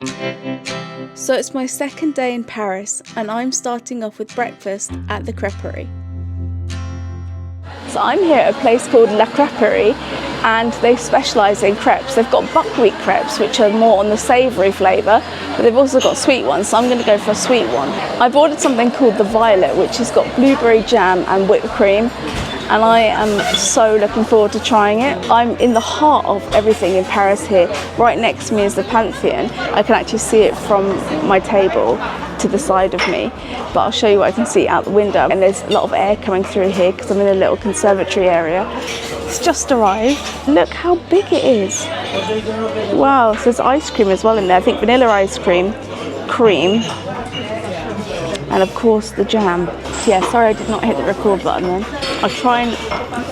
So it's my second day in Paris and I'm starting off with breakfast at the Crêperie. So I'm here at a place called La Crêperie and they specialise in crepes. They've got buckwheat crepes which are more on the savoury flavour, but they've also got sweet ones, so I'm going to go for a sweet one. I've ordered something called the Violet, which has got blueberry jam and whipped cream, and I am so looking forward to trying it. I'm in the heart of everything in Paris here. Right next to me is the Pantheon. I can actually see it from my table to the side of me, but I'll show you what I can see out the window. And there's a lot of air coming through here because I'm in a little conservatory area. It's just arrived. Look how big it is. Wow, so there's ice cream as well in there. I think vanilla ice cream, cream, and of course the jam. Yeah, sorry I did not hit the record button then. I'll try and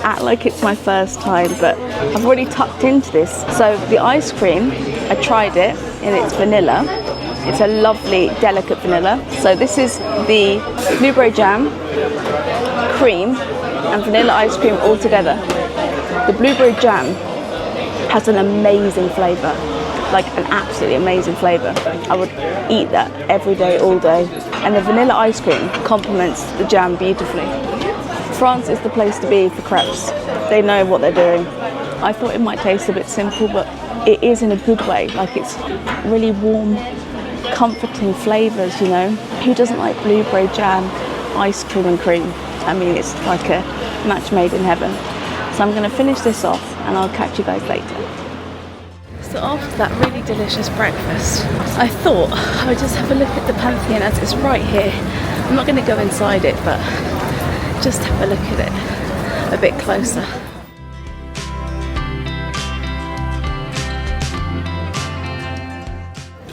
act like it's my first time, but I've already tucked into this. So the ice cream, I tried it and it's vanilla. It's a lovely, delicate vanilla. So this is the blueberry jam, cream, and vanilla ice cream all together. The blueberry jam has an amazing flavour, like an absolutely amazing flavour. I would eat that every day, all day. And the vanilla ice cream complements the jam beautifully. France is the place to be for crepes. They know what they're doing. I thought it might taste a bit simple, but it is in a good way. Like it's really warm, comforting flavours, you know. Who doesn't like blueberry jam, ice cream and cream? I mean, it's like a match made in heaven. So I'm going to finish this off and I'll catch you guys later. So after that really delicious breakfast, I thought I would just have a look at the Pantheon as it's right here. I'm not going to go inside it, but just have a look at it a bit closer.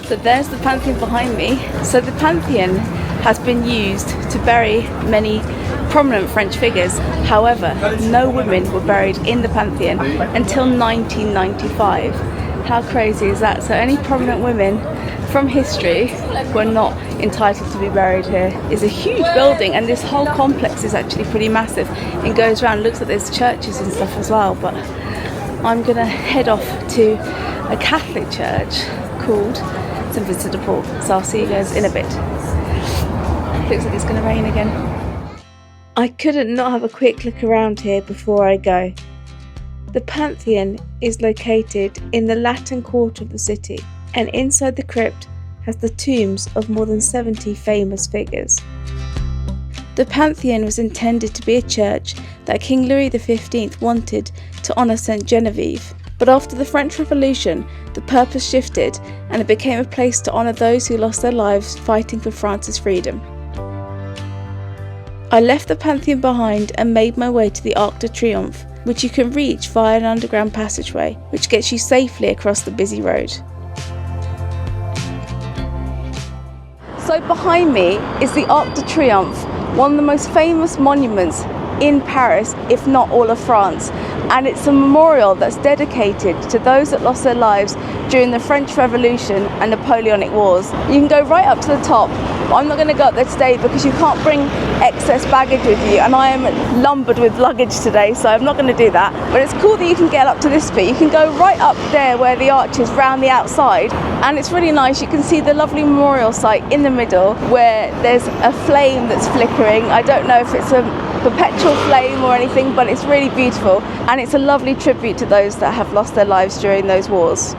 So there's the Pantheon behind me. So the Pantheon has been used to bury many prominent French figures. However, no women were buried in the Pantheon until 1995. How crazy is that? So any prominent women from history were not entitled to be buried here. It's a huge building and this whole complex is actually pretty massive. It goes around, looks like there's churches and stuff as well, but I'm gonna head off to a Catholic church called St. Vincent de Paul. So I'll see you guys in a bit. Looks like it's gonna rain again. I couldn't not have a quick look around here before I go. The Pantheon is located in the Latin quarter of the city, and inside the crypt has the tombs of more than 70 famous figures. The Pantheon was intended to be a church that King Louis XV wanted to honour St. Genevieve, but after the French Revolution, the purpose shifted and it became a place to honour those who lost their lives fighting for France's freedom. I left the Pantheon behind and made my way to the Arc de Triomphe, which you can reach via an underground passageway, which gets you safely across the busy road. So behind me is the Arc de Triomphe, one of the most famous monuments in Paris, if not all of France, and it's a memorial that's dedicated to those that lost their lives during the French Revolution and Napoleonic Wars. You can go right up to the top, but I'm not going to go up there today because you can't bring excess baggage with you, and I am lumbered with luggage today, so I'm not going to do that. But it's cool that you can get up to this bit. You can go right up there where the arch is round the outside, and it's really nice. You can see the lovely memorial site in the middle where there's a flame that's flickering. I don't know if it's a perpetual flame or anything, but it's really beautiful, and it's a lovely tribute to those that have lost their lives during those wars.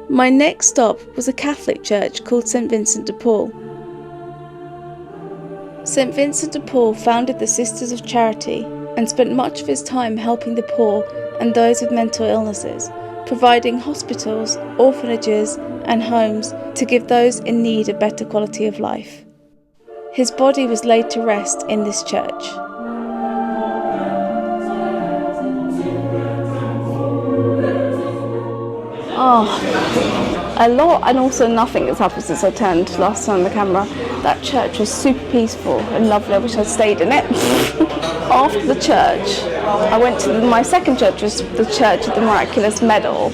My next stop was a Catholic church called St. Vincent de Paul. St. Vincent de Paul founded the Sisters of Charity and spent much of his time helping the poor and those with mental illnesses, providing hospitals, orphanages and homes to give those in need a better quality of life. His body was laid to rest in this church. A lot and also nothing has happened since I turned last time on the camera. That church was super peaceful and lovely. I wish I'd stayed in it. After the church, I went to my second church, was the Church of the Miraculous Medal,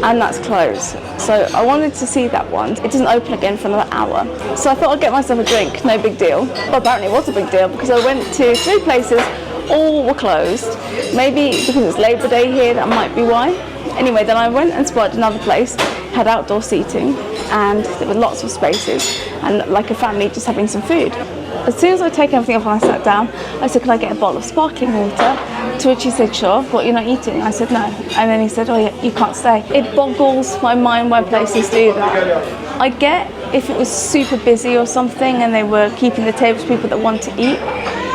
and that's closed. So I wanted to see that one. It doesn't open again for another hour. So I thought I'd get myself a drink, no big deal. But apparently it was a big deal because I went to 3 places, all were closed. Maybe because it's Labour Day here, that might be why. Anyway, then I went and spotted another place, had outdoor seating, and there were lots of spaces, and like a family just having some food. As soon as I'd taken everything off and I sat down, I said, "Can I get a bottle of sparkling water?" To which he said, "Sure." "What, you're not eating?" I said, "No." And then he said, "Oh yeah, you can't stay." It boggles my mind why places do that. I get if it was super busy or something and they were keeping the tables for people that want to eat,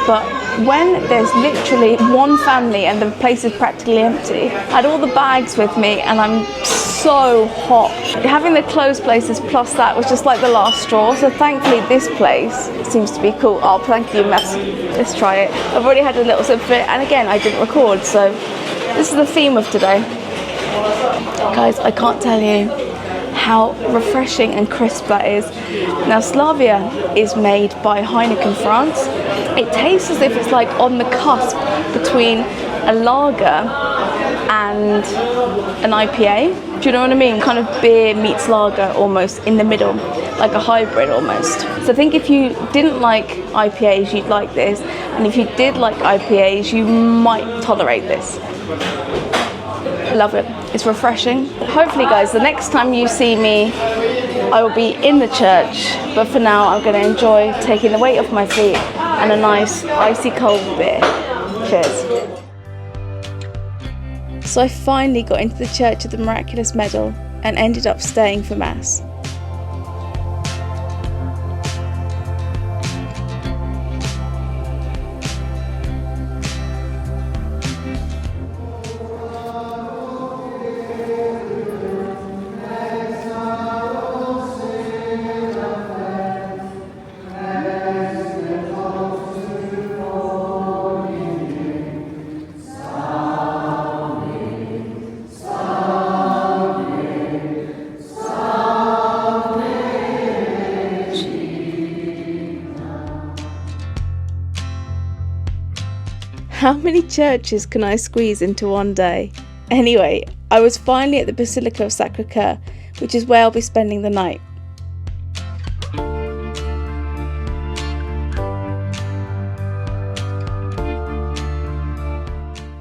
but when there's literally one family and the place is practically empty, I had all the bags with me and I'm so hot. Having the closed places plus that was just like the last straw. So thankfully this place seems to be cool. Oh, thank you, Matt. Let's try it. I've already had a little sip of it, and again, I didn't record, so this is the theme of today. Guys, I can't tell you how refreshing and crisp that is. Now, Slavia is made by Heineken France. It tastes as if it's like on the cusp between a lager and an IPA. Do you know what I mean? Kind of beer meets lager almost in the middle, like a hybrid almost. So I think if you didn't like IPAs, you'd like this. And if you did like IPAs, you might tolerate this. Love it. It's refreshing. Hopefully, guys, the next time you see me, I will be in the church. But for now, I'm going to enjoy taking the weight off my feet and a nice icy cold beer. Cheers. So I finally got into the Church of the Miraculous Medal and ended up staying for Mass. How many churches can I squeeze into one day? Anyway, I was finally at the Basilica of Sacré-Cœur, which is where I'll be spending the night.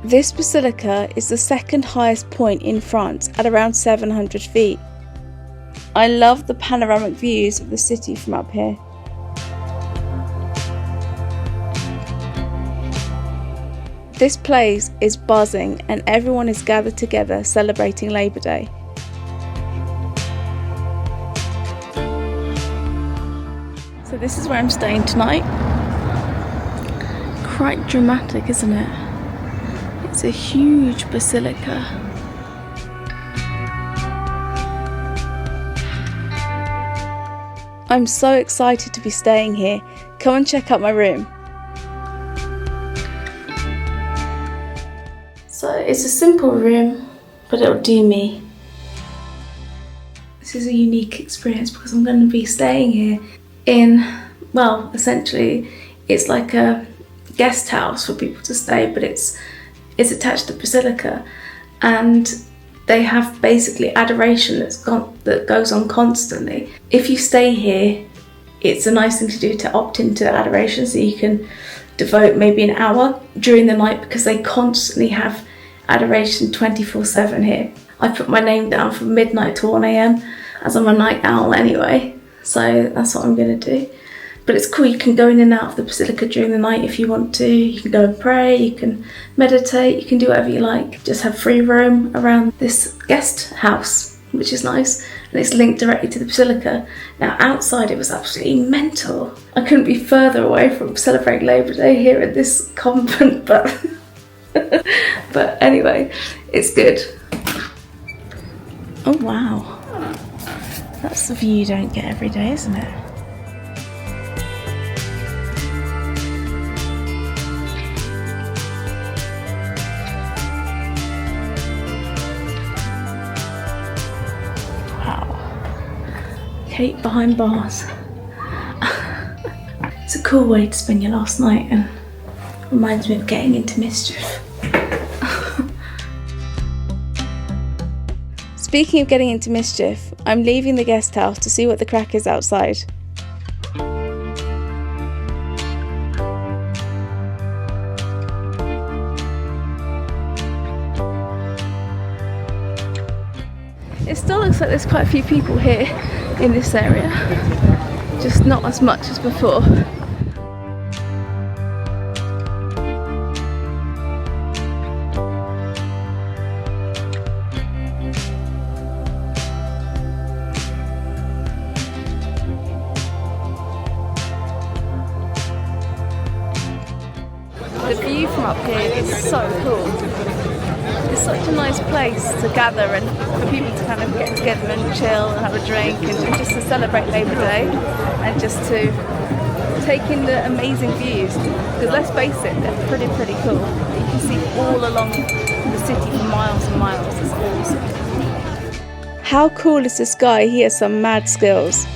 This basilica is the second highest point in France at around 700 feet. I love the panoramic views of the city from up here. This place is buzzing and everyone is gathered together celebrating Labour Day. So this is where I'm staying tonight. Quite dramatic, isn't it? It's a huge basilica. I'm so excited to be staying here. Come and check out my room. So it's a simple room, but it'll do me. This is a unique experience because I'm going to be staying here in, well, essentially it's like a guest house for people to stay, but it's attached to Basilica, and they have basically adoration that goes on constantly. If you stay here, it's a nice thing to do to opt into adoration, so you can devote maybe an hour during the night because they constantly have adoration 24/7 here. I put my name down from midnight to 1 a.m. as I'm a night owl anyway, so that's what I'm going to do. But it's cool, you can go in and out of the basilica during the night if you want to. You can go and pray, you can meditate, you can do whatever you like. Just have free roam around this guest house, which is nice. And it's linked directly to the basilica. Now outside it was absolutely mental. I couldn't be further away from celebrating Labour Day here at this convent, but but anyway, it's good. Oh wow, that's the view you don't get every day, isn't it? Kate behind bars. It's a cool way to spend your last night, and Reminds me of getting into mischief. Speaking of getting into mischief, I'm leaving the guest house to see what the crack is outside. It still looks like there's quite a few people here in this area, just not as much as before. The view from up here is so cool. It's such a nice place to gather and for people to kind of get together and chill and have a drink and just to celebrate Labour Day and just to take in the amazing views. Because let's face it, they're pretty cool. You can see all along the city for miles and miles. It's awesome. How cool is this guy? He has some mad skills.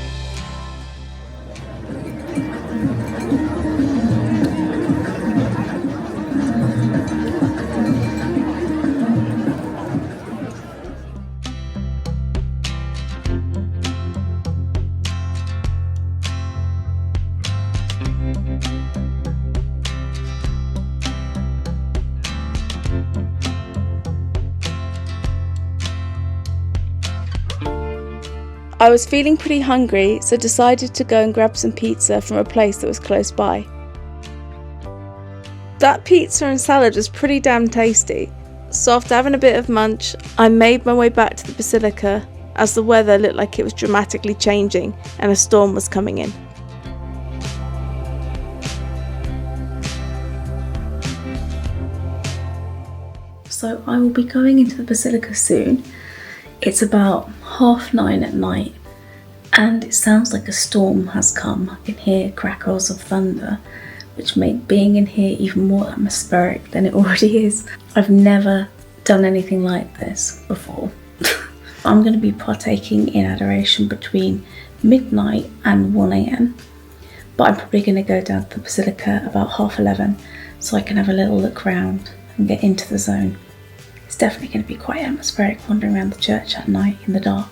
I was feeling pretty hungry, so decided to go and grab some pizza from a place that was close by. That pizza and salad was pretty damn tasty, so after having a bit of munch, I made my way back to the Basilica as the weather looked like it was dramatically changing and a storm was coming in. So I will be going into the Basilica soon. It's about 9:30 at night and it sounds like a storm has come. I can hear crackles of thunder, which make being in here even more atmospheric than it already is. I've never done anything like this before. I'm going to be partaking in adoration between midnight and 1 a.m. But I'm probably going to go down to the Basilica about 11:30 so I can have a little look around and get into the zone. It's definitely going to be quite atmospheric wandering around the church at night in the dark.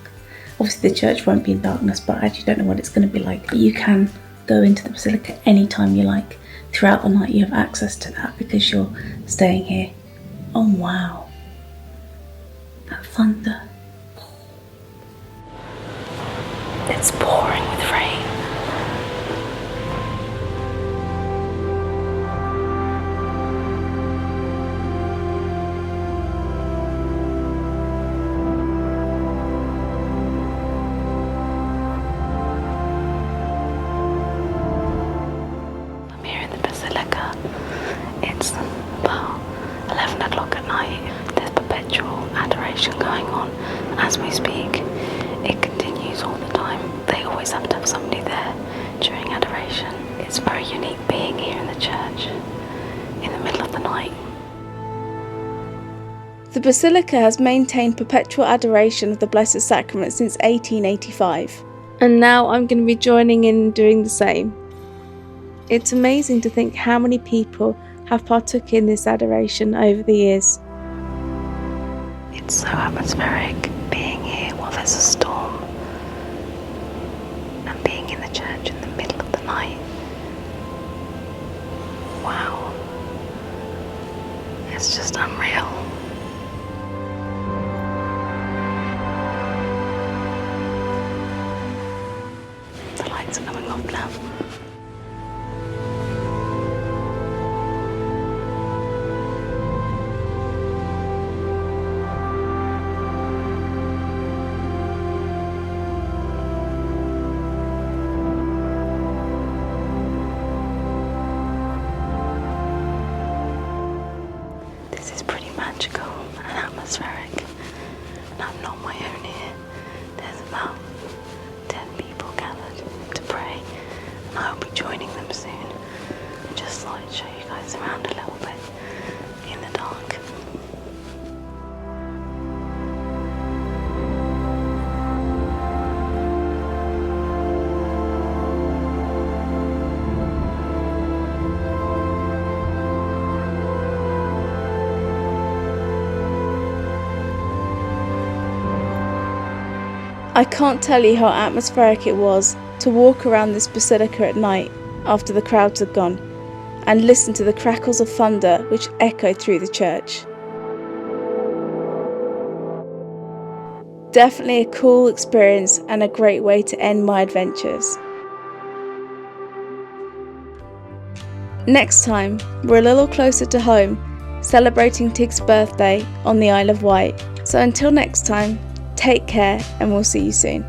Obviously the church won't be in darkness, but I actually don't know what it's going to be like. But you can go into the Basilica anytime you like. Throughout the night you have access to that because you're staying here. Oh wow. That thunder. It's pouring with rain. It's about 11 o'clock at night. There's perpetual adoration going on as we speak. It continues all the time. They always have to have somebody there during adoration. It's very unique being here in the church in the middle of the night. The Basilica has maintained perpetual adoration of the Blessed Sacrament since 1885. And now I'm going to be joining in doing the same. It's amazing to think how many people have partook in this adoration over the years. It's so atmospheric being here while there's a storm and being in the church in the middle of the night. Wow. It's just unreal. The lights are coming off now. This is pretty magical and atmospheric, and I'm not my own here. There's about 10 people gathered to pray, and I'll be joining them soon. Just thought I'd show you guys around a little bit in the dark. I can't tell you how atmospheric it was to walk around this basilica at night after the crowds had gone and listen to the crackles of thunder which echoed through the church. Definitely a cool experience and a great way to end my adventures. Next time, we're a little closer to home, celebrating Tig's birthday on the Isle of Wight. So until next time, take care and we'll see you soon.